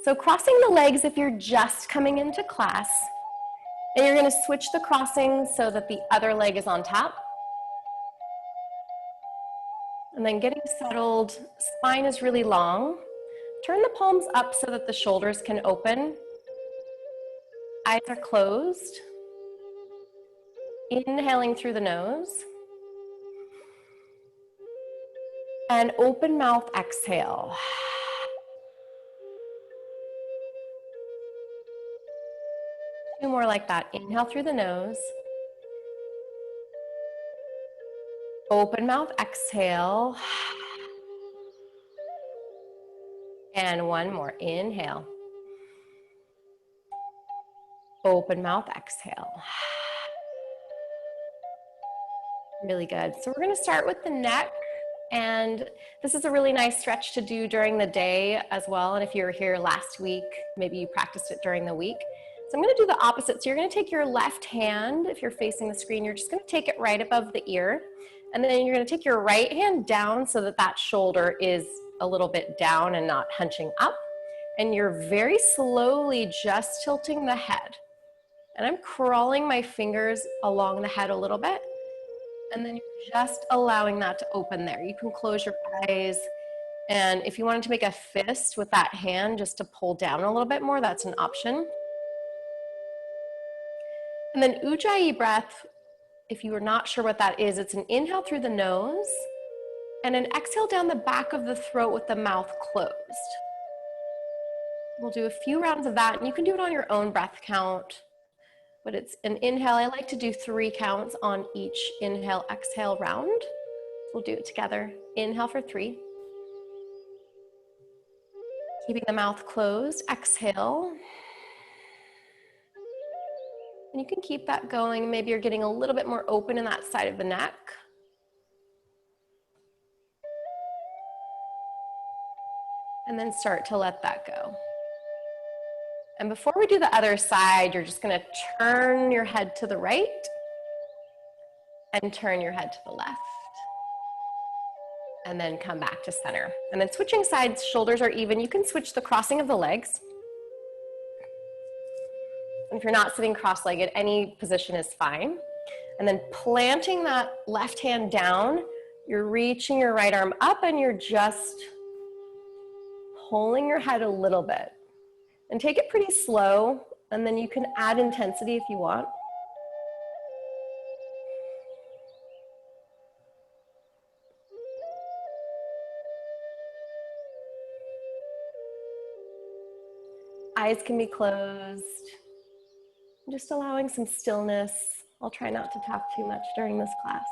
So crossing the legs if you're just coming into class, and you're going to switch the crossing so that the other leg is on top. And then getting settled, spine is really long. Turn the palms up so that the shoulders can open. Eyes are closed. Inhaling through the nose. And open mouth exhale. Two more like that. Inhale through the nose. Open mouth exhale. And one more. Inhale. Open mouth exhale. Really good. So we're going to start with the neck. And this is a really nice stretch to do during the day as well. And if you were here last week, maybe you practiced it during the week. So I'm going to do the opposite. So you're going to take your left hand, if you're facing the screen, you're just going to take it right above the ear. And then you're going to take your right hand down so that that shoulder is a little bit down and not hunching up. And you're very slowly just tilting the head. And I'm crawling my fingers along the head a little bit. And then you're just allowing that to open there. You can close your eyes. And if you wanted to make a fist with that hand just to pull down a little bit more, that's an option. And then Ujjayi breath, if you are not sure what that is, it's an inhale through the nose and an exhale down the back of the throat with the mouth closed. We'll do a few rounds of that, and you can do it on your own breath count. But it's an inhale. I like to do 3 counts on each inhale, exhale round. We'll do it together. Inhale for 3. Keeping the mouth closed, exhale. And you can keep that going. Maybe you're getting a little bit more open in that side of the neck. And then start to let that go. And before we do the other side, you're just going to turn your head to the right and turn your head to the left. And then come back to center. And then switching sides, shoulders are even. You can switch the crossing of the legs. And if you're not sitting cross-legged, any position is fine. And then planting that left hand down, you're reaching your right arm up and you're just pulling your head a little bit. And take it pretty slow, and then you can add intensity if you want. Eyes can be closed. Just allowing some stillness. I'll try not to talk too much during this class.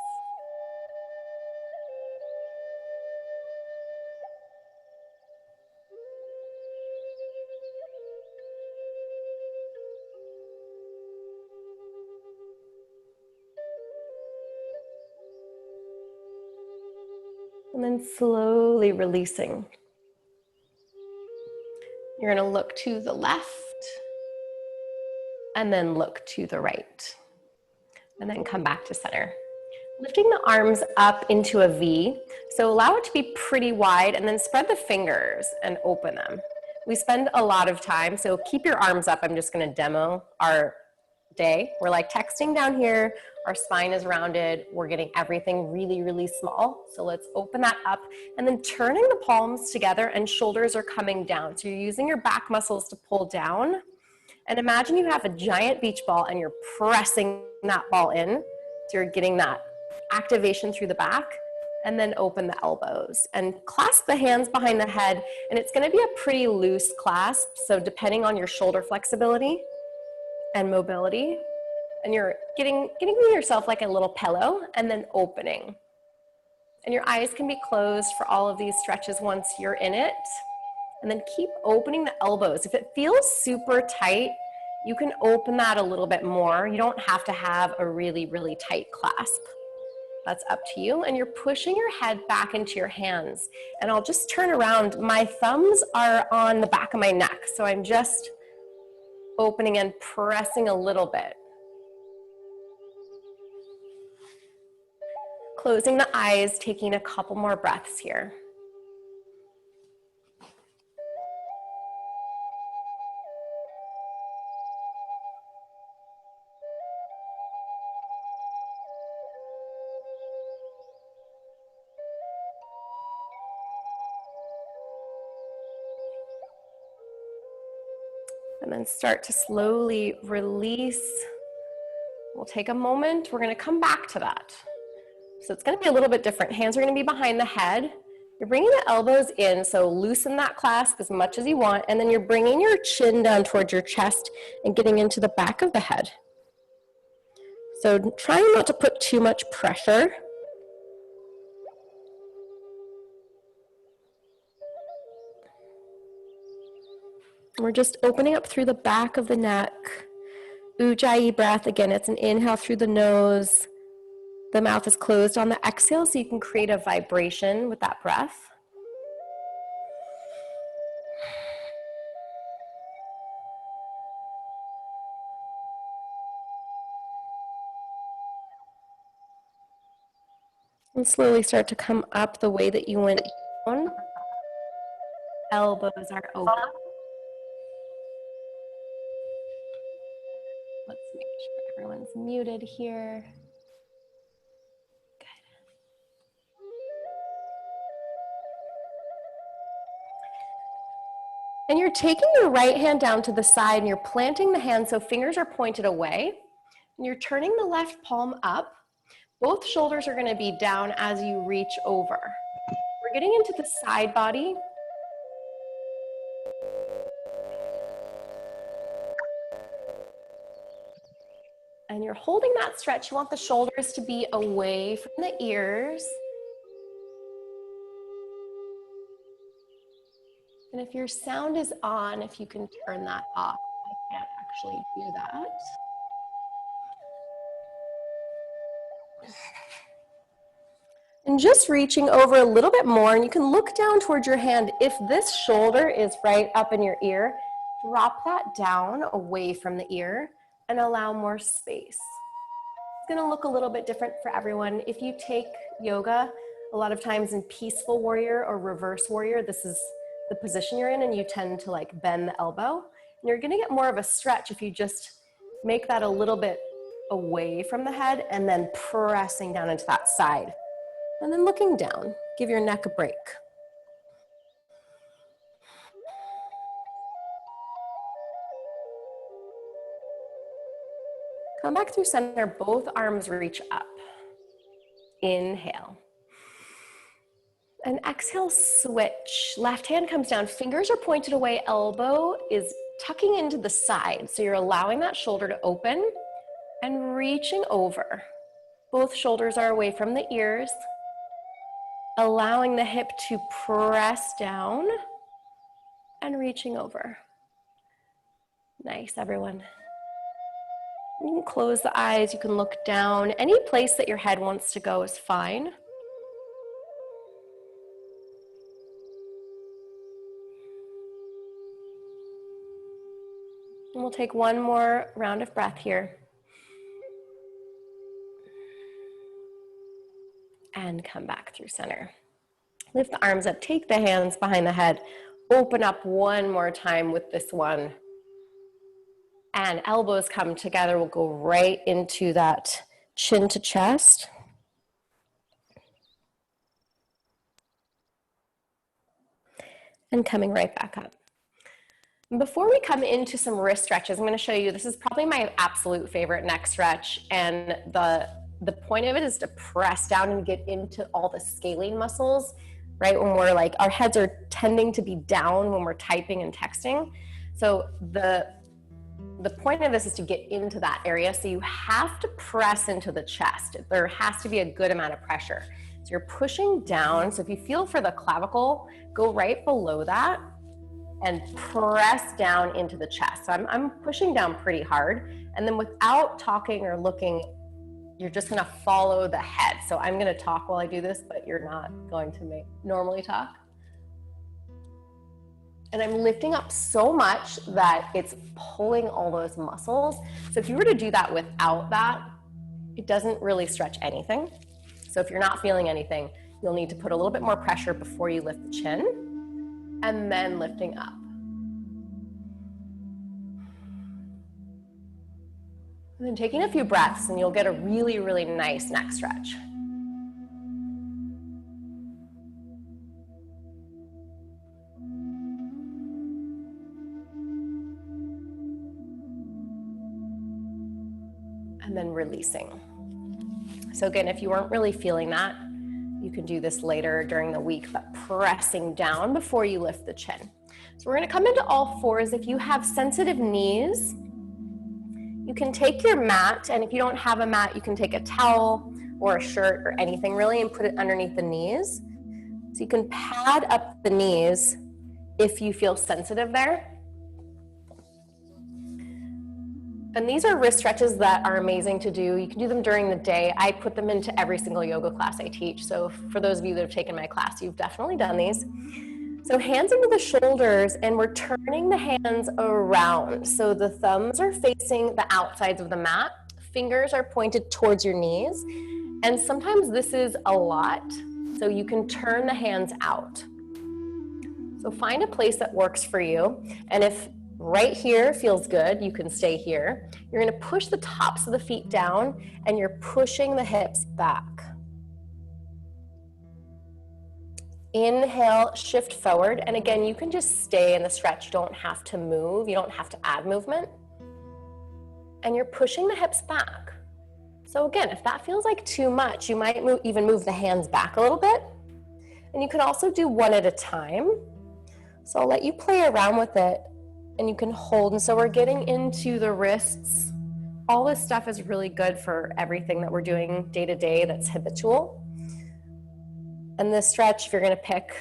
And then slowly releasing. You're going to look to the left and then look to the right. And then come back to center. Lifting the arms up into a V. So allow it to be pretty wide and then spread the fingers and open them. We spend a lot of time, so keep your arms up. I'm just going to demo our day. We're like texting down here. Our spine is rounded. We're getting everything really, really small. So let's open that up and then turning the palms together and shoulders are coming down. So you're using your back muscles to pull down. And imagine you have a giant beach ball and you're pressing that ball in. So you're getting that activation through the back, and then open the elbows and clasp the hands behind the head. And it's going to be a pretty loose clasp. So depending on your shoulder flexibility and mobility, and you're getting yourself like a little pillow and then opening. And your eyes can be closed for all of these stretches once you're in it. And then keep opening the elbows. If it feels super tight, you can open that a little bit more. You don't have to have a really, really tight clasp. That's up to you. And you're pushing your head back into your hands. And I'll just turn around. My thumbs are on the back of my neck. So I'm just opening and pressing a little bit. Closing the eyes, taking a couple more breaths here. And then start to slowly release. We'll take a moment. We're going to come back to that. So it's going to be a little bit different. Hands are going to be behind the head. You're bringing the elbows in, so loosen that clasp as much as you want, and then you're bringing your chin down towards your chest and getting into the back of the head. So trying not to put too much pressure. We're just opening up through the back of the neck. Ujjayi breath, again, it's an inhale through the nose. The mouth is closed on the exhale, so you can create a vibration with that breath. And slowly start to come up the way that you went down. Elbows are open. Let's make sure everyone's muted here. Good. And you're taking your right hand down to the side and you're planting the hand so fingers are pointed away. And you're turning the left palm up. Both shoulders are going to be down as you reach over. We're getting into the side body. And you're holding that stretch. You want the shoulders to be away from the ears. And if your sound is on, if you can turn that off. I can't actually do that. And just reaching over a little bit more, and you can look down towards your hand. If this shoulder is right up in your ear, drop that down away from the ear and allow more space. It's gonna look a little bit different for everyone. If you take yoga, a lot of times in peaceful warrior or reverse warrior, this is the position you're in and you tend to like bend the elbow. And you're gonna get more of a stretch if you just make that a little bit away from the head and then pressing down into that side. And then looking down, give your neck a break. Come back through center, both arms reach up. Inhale. And exhale, switch. Left hand comes down, fingers are pointed away, elbow is tucking into the side. So you're allowing that shoulder to open and reaching over. Both shoulders are away from the ears. Allowing the hip to press down and reaching over. Nice, everyone. You can close the eyes, you can look down. Any place that your head wants to go is fine. And we'll take one more round of breath here. And come back through center. Lift the arms up, take the hands behind the head. Open up one more time with this one. And elbows come together. We'll go right into that chin to chest. And coming right back up. Before we come into some wrist stretches, I'm going to show you, this is probably my absolute favorite neck stretch. And the point of it is to press down and get into all the scalene muscles, right? When we're like, our heads are tending to be down when we're typing and texting. So the point of this is to get into that area. So you have to press into the chest. There has to be a good amount of pressure. So you're pushing down. So if you feel for the clavicle, go right below that and press down into the chest. So I'm pushing down pretty hard. And then without talking or looking, you're just gonna follow the head. So I'm gonna talk while I do this, but you're not going to normally talk. And I'm lifting up so much that it's pulling all those muscles. So if you were to do that without that, it doesn't really stretch anything. So if you're not feeling anything, you'll need to put a little bit more pressure before you lift the chin, and then lifting up. And then taking a few breaths, and you'll get a really, really nice neck stretch. and then releasing. So again, if you weren't really feeling that, you can do this later during the week, but pressing down before you lift the chin. So we're gonna come into all fours. If you have sensitive knees, you can take your mat, and if you don't have a mat, you can take a towel or a shirt or anything really and put it underneath the knees. So you can pad up the knees if you feel sensitive there. And these are wrist stretches that are amazing to do. You can do them during the day. I put them into every single yoga class I teach. So for those of you that have taken my class, you've definitely done these. So hands into the shoulders, and we're turning the hands around. So the thumbs are facing the outsides of the mat. Fingers are pointed towards your knees. And sometimes this is a lot, so you can turn the hands out. So find a place that works for you. And if right here feels good, you can stay here. You're gonna push the tops of the feet down, and you're pushing the hips back. Inhale, shift forward. And again, you can just stay in the stretch. You don't have to move. You don't have to add movement. And you're pushing the hips back. So again, if that feels like too much, you might even move the hands back a little bit. And you can also do one at a time. So I'll let you play around with it, and you can hold. And so we're getting into the wrists. All this stuff is really good for everything that we're doing day to day that's habitual. And this stretch, if you're gonna pick,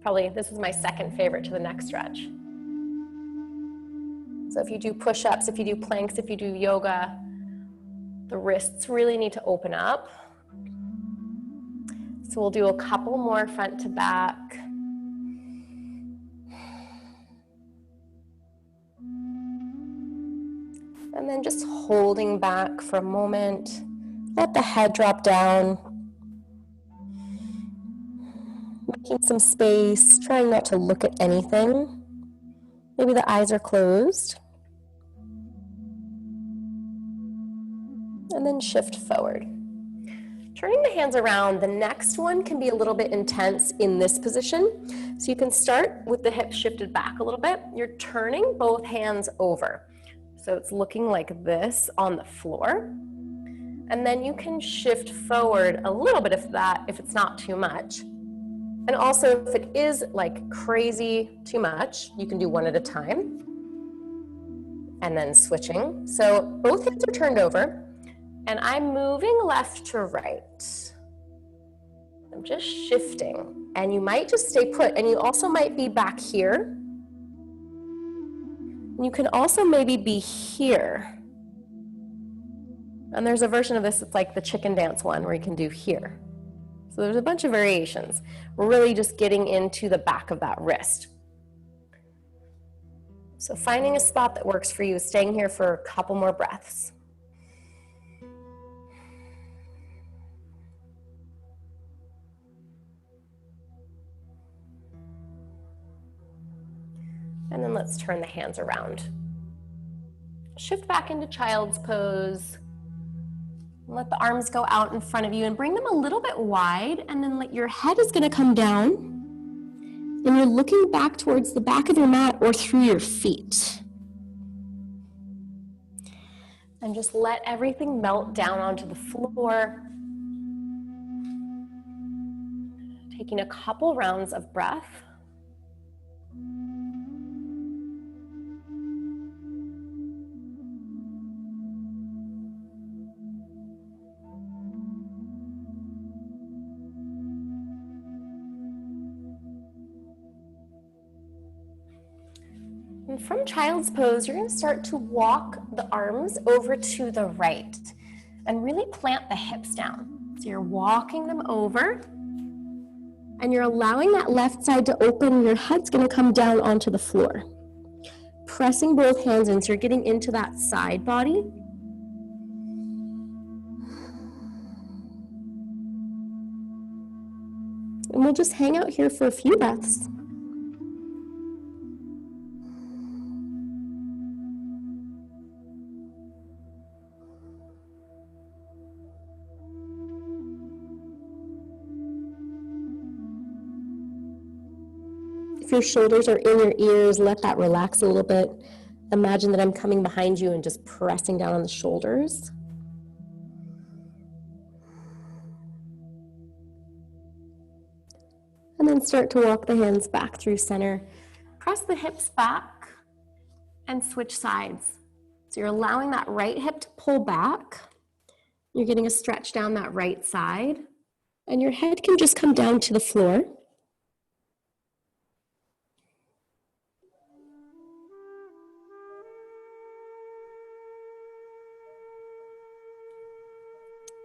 probably this is my second favorite to the next stretch. So if you do push-ups, if you do planks, if you do yoga, the wrists really need to open up. So we'll do a couple more front to back. And then just holding back for a moment. Let the head drop down. Making some space, trying not to look at anything. Maybe the eyes are closed. And then shift forward. Turning the hands around, the next one can be a little bit intense in this position. So you can start with the hips shifted back a little bit. You're turning both hands over. So it's looking like this on the floor. And then you can shift forward a little bit of that if it's not too much. And also if it is like crazy too much, you can do one at a time. And then switching. So both hands are turned over. And I'm moving left to right. I'm just shifting. And you might just stay put. And you also might be back here. And you can also maybe be here. And there's a version of this that's like the chicken dance one where you can do here. So there's a bunch of variations. We're really just getting into the back of that wrist. So finding a spot that works for you, staying here for a couple more breaths. And then let's turn the hands around. Shift back into child's pose. Let the arms go out in front of you and bring them a little bit wide, and then your head is going to come down and you're looking back towards the back of your mat or through your feet. And just let everything melt down onto the floor. Taking a couple rounds of breath. And from child's pose, you're going to start to walk the arms over to the right and really plant the hips down. So you're walking them over and you're allowing that left side to open. Your head's going to come down onto the floor. Pressing both hands in, so you're getting into that side body. And we'll just hang out here for a few breaths. If your shoulders are in your ears, let that relax a little bit. Imagine that I'm coming behind you and just pressing down on the shoulders. And then start to walk the hands back through center. Press the hips back and switch sides. So you're allowing that right hip to pull back. You're getting a stretch down that right side. And your head can just come down to the floor.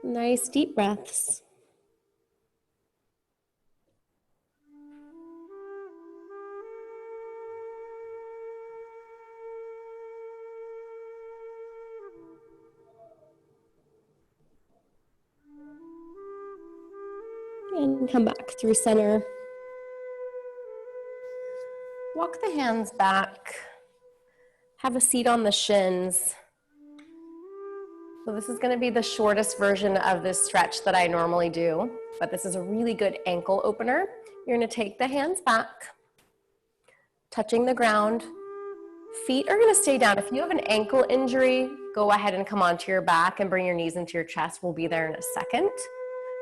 Nice deep breaths. And come back through center. Walk the hands back. Have a seat on the shins. So this is going to be the shortest version of this stretch that I normally do, but this is a really good ankle opener. You're going to take the hands back, touching the ground. Feet are going to stay down. If you have an ankle injury, go ahead and come onto your back and bring your knees into your chest. We'll be there in a second.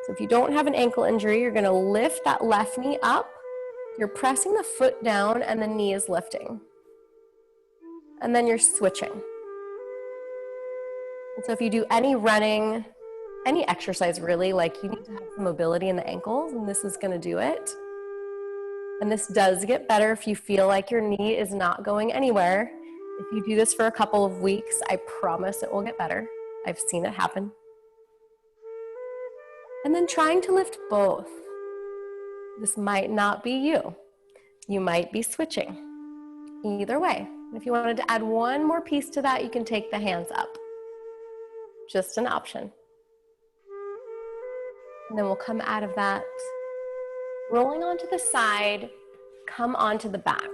So if you don't have an ankle injury, you're going to lift that left knee up. You're pressing the foot down and the knee is lifting. And then you're switching. And so if you do any running, any exercise really, like you need to have some mobility in the ankles, and this is going to do it. And this does get better if you feel like your knee is not going anywhere. If you do this for a couple of weeks, I promise it will get better. I've seen it happen. And then trying to lift both. This might not be you. You might be switching. Either way, if you wanted to add one more piece to that, you can take the hands up. Just an option. And then we'll come out of that, rolling onto the side, come onto the back.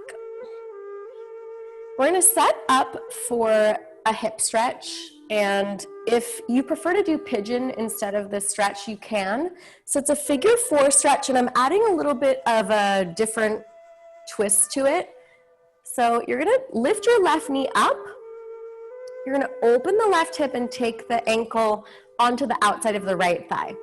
We're going to set up for a hip stretch, and if you prefer to do pigeon instead of this stretch, you can. So it's a figure 4 stretch, and I'm adding a little bit of a different twist to it. So you're going to lift your left knee up. You're going to open the left hip and take the ankle onto the outside of the right thigh.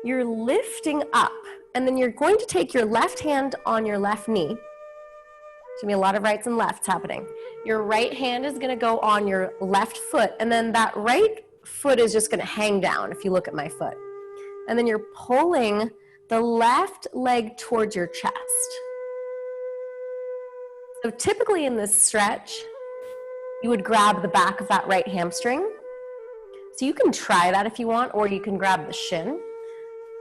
You're lifting up, and then you're going to take your left hand on your left knee. There's going to be a lot of rights and lefts happening. Your right hand is going to go on your left foot, and then that right foot is just going to hang down if you look at my foot. And then you're pulling the left leg towards your chest. So typically in this stretch, you would grab the back of that right hamstring. So you can try that if you want, or you can grab the shin.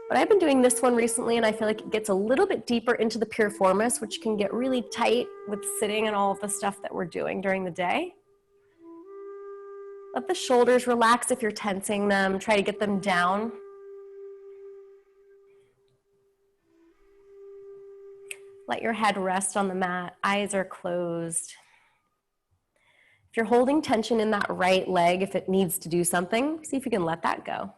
But I've been doing this one recently, and I feel like it gets a little bit deeper into the piriformis, which can get really tight with sitting and all of the stuff that we're doing during the day. Let the shoulders relax if you're tensing them. Try to get them down. Let your head rest on the mat. Eyes are closed. If you're holding tension in that right leg, if it needs to do something, see if you can let that go.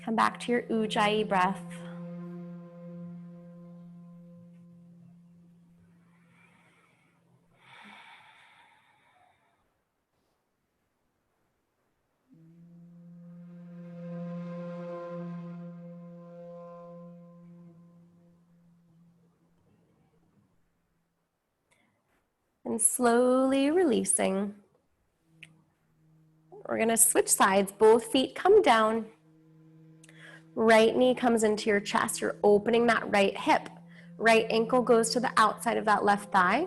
Come back to your Ujjayi breath. And slowly releasing. We're going to switch sides. Both feet come down. Right knee comes into your chest. You're opening that right hip. Right ankle goes to the outside of that left thigh.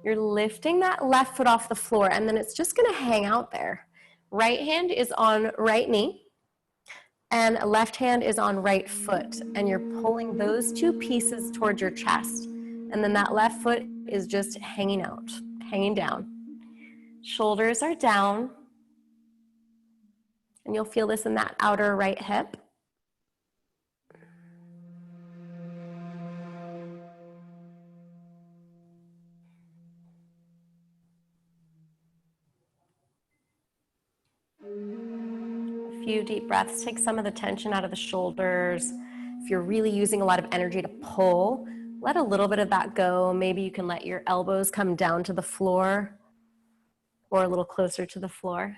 You're lifting that left foot off the floor, and then it's just going to hang out there. Right hand is on right knee, and left hand is on right foot, and you're pulling those two pieces towards your chest. And then that left foot is just hanging out, hanging down. Shoulders are down, and you'll feel this in that outer right hip. A few deep breaths. Take some of the tension out of the shoulders. If you're really using a lot of energy to pull, let a little bit of that go. Maybe you can let your elbows come down to the floor or a little closer to the floor.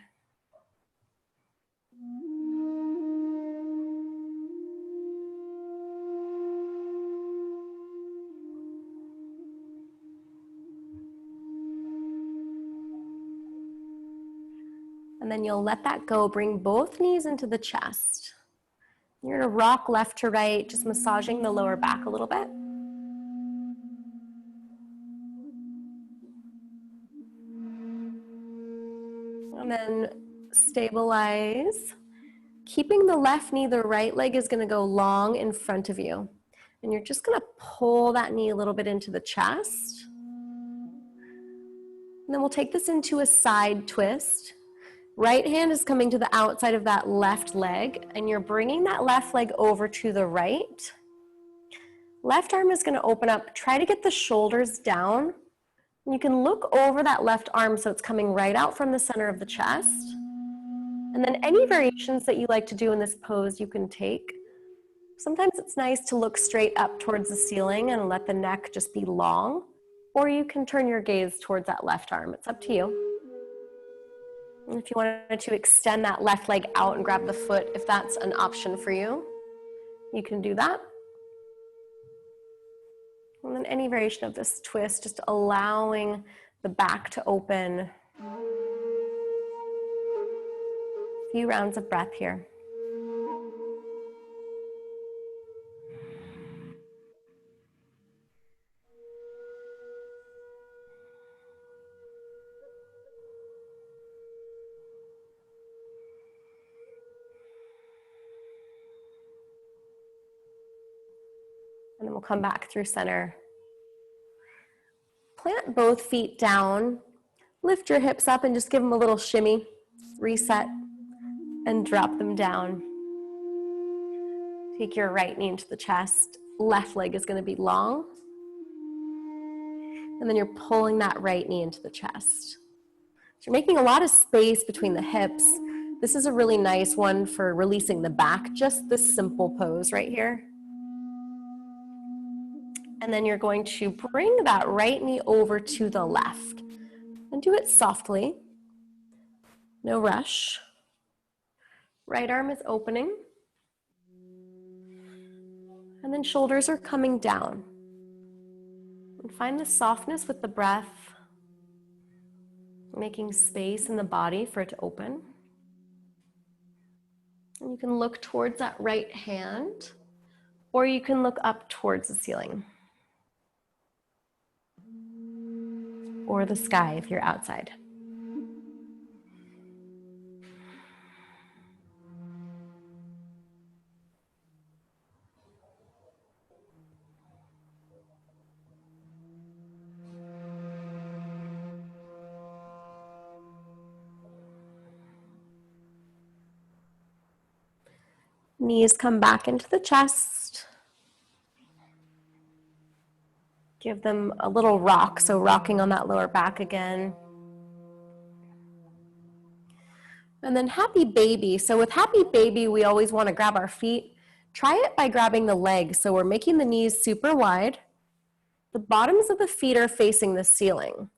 And then you'll let that go. Bring both knees into the chest. You're gonna rock left to right, just massaging the lower back a little bit. And then stabilize. Keeping the left knee, the right leg is gonna go long in front of you. And you're just gonna pull that knee a little bit into the chest. And then we'll take this into a side twist. Right hand is coming to the outside of that left leg, and you're bringing that left leg over to the right. Left arm is gonna open up. Try to get the shoulders down. You can look over that left arm so it's coming right out from the center of the chest. And then any variations that you like to do in this pose, you can take. Sometimes it's nice to look straight up towards the ceiling and let the neck just be long, or you can turn your gaze towards that left arm. It's up to you. And if you wanted to extend that left leg out and grab the foot, if that's an option for you, you can do that. And then any variation of this twist, just allowing the back to open. A few rounds of breath here. And then we'll come back through center. Plant both feet down. Lift your hips up and just give them a little shimmy. Reset and drop them down. Take your right knee into the chest. Left leg is going to be long. And then you're pulling that right knee into the chest. So you're making a lot of space between the hips. This is a really nice one for releasing the back, just this simple pose right here. And then you're going to bring that right knee over to the left and do it softly. No rush. Right arm is opening. And then shoulders are coming down. And find the softness with the breath, making space in the body for it to open. And you can look towards that right hand, or you can look up towards the ceiling. Or the sky if you're outside. Knees come back into the chest. Give them a little rock, so rocking on that lower back again. And then happy baby. So with happy baby, we always want to grab our feet. Try it by grabbing the legs. So we're making the knees super wide. The bottoms of the feet are facing the ceiling.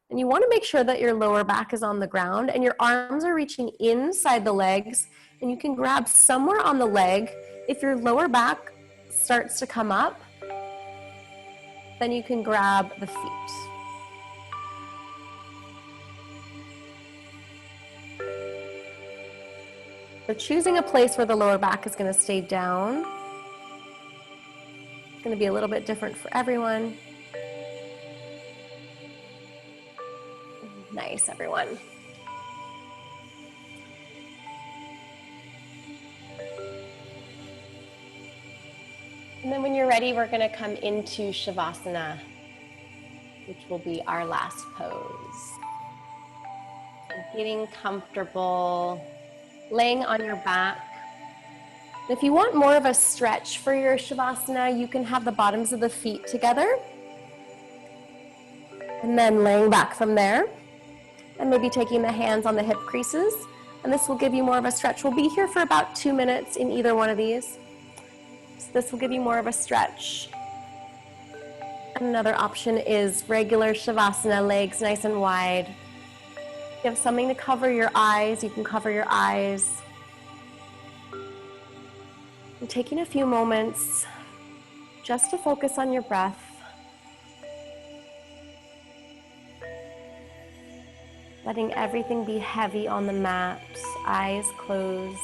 And you want to make sure that your lower back is on the ground and your arms are reaching inside the legs, and you can grab somewhere on the leg. If your lower back starts to come up, then you can grab the feet. So choosing a place where the lower back is going to stay down. It's going to be a little bit different for everyone. Nice, everyone. And then when you're ready, we're going to come into Shavasana, which will be our last pose. So getting comfortable, laying on your back. If you want more of a stretch for your Shavasana, you can have the bottoms of the feet together. And then laying back from there. And maybe taking the hands on the hip creases. And this will give you more of a stretch. We'll be here for about 2 minutes in either one of these. So this will give you more of a stretch. And another option is regular Shavasana, legs nice and wide. If you have something to cover your eyes, you can cover your eyes. And taking a few moments just to focus on your breath. Letting everything be heavy on the mat, eyes closed.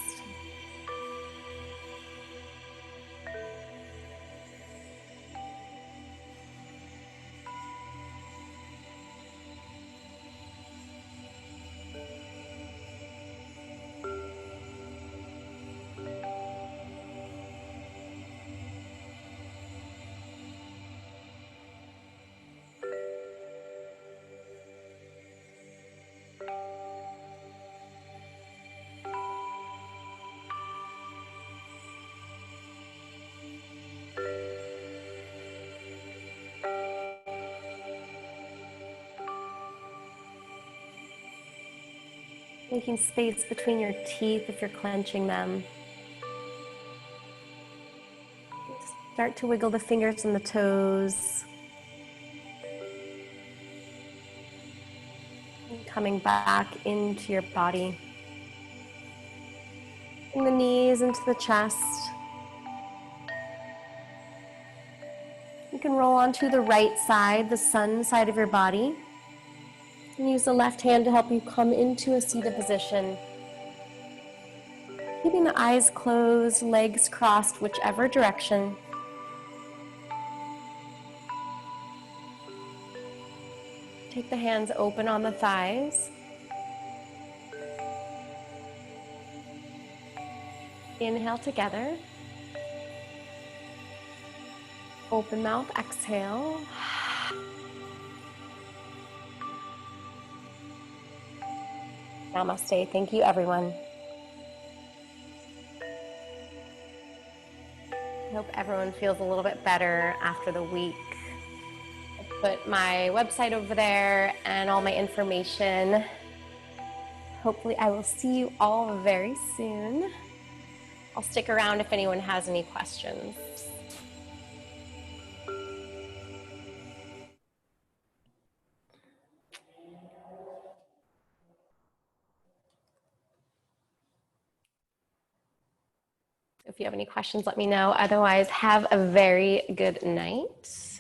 Making space between your teeth if you're clenching them. Start to wiggle the fingers and the toes. And coming back into your body. Bring the knees into the chest. You can roll onto the right side, the sun side of your body. And use the left hand to help you come into a seated position. Keeping the eyes closed, legs crossed, whichever direction. Take the hands open on the thighs. Inhale together. Open mouth, exhale. Namaste. Thank you, everyone. I hope everyone feels a little bit better after the week. I put my website over there and all my information. Hopefully I will see you all very soon. I'll stick around if anyone has any questions. If you have any questions, let me know. Otherwise, have a very good night.